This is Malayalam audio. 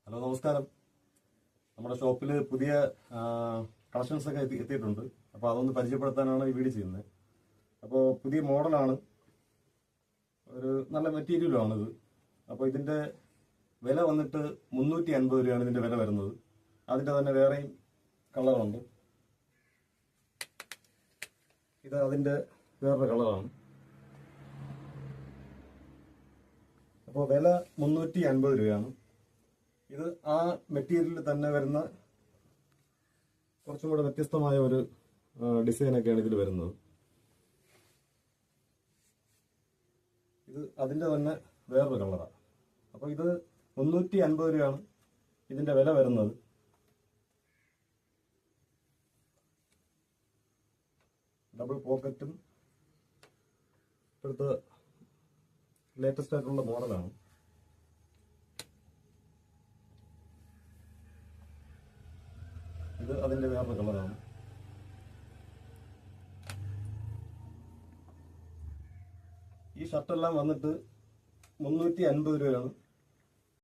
ഹലോ, നമസ്കാരം. നമ്മുടെ ഷോപ്പിൽ പുതിയ കളക്ഷൻസ് ഒക്കെ എത്തിയിട്ടുണ്ട്. അപ്പോൾ അതൊന്ന് പരിചയപ്പെടുത്താനാണ് ഈ വീഡിയോ ചെയ്യുന്നത്. അപ്പോൾ പുതിയ മോഡലാണ്, ഒരു നല്ല മെറ്റീരിയലുമാണിത്. അപ്പോൾ ഇതിന്റെ വില വന്നിട്ട് 350 രൂപയാണ് ഇതിന്റെ വില വരുന്നത്. അതിന്റെ തന്നെ വേറെയും കളറുണ്ട്. ഇത് അതിന്റെ വേറൊരു കളറാണ്. അപ്പോൾ വില 350 രൂപയാണ്. ഇത് ആ മെറ്റീരിയലിൽ തന്നെ വരുന്ന കുറച്ചും കൂടെ വ്യത്യസ്തമായ ഒരു ഡിസൈനൊക്കെയാണ് ഇതിൽ വരുന്നത്. ഇത് അതിന്റെ തന്നെ വേറൊരു കളറാണ്. അപ്പോൾ ഇത് 350 രൂപയാണ് ഇതിന്റെ വില വരുന്നത്. ഡബിൾ പോക്കറ്റും ഇപ്പോഴത്തെ ലേറ്റസ്റ്റ് ആയിട്ടുള്ള മോഡലാണ്. ഇത് അതിന്റെ വേറൊരു കളറാണ്. ഈ ഷർട്ടെല്ലാം വന്നിട്ട് 350 രൂപയാണ്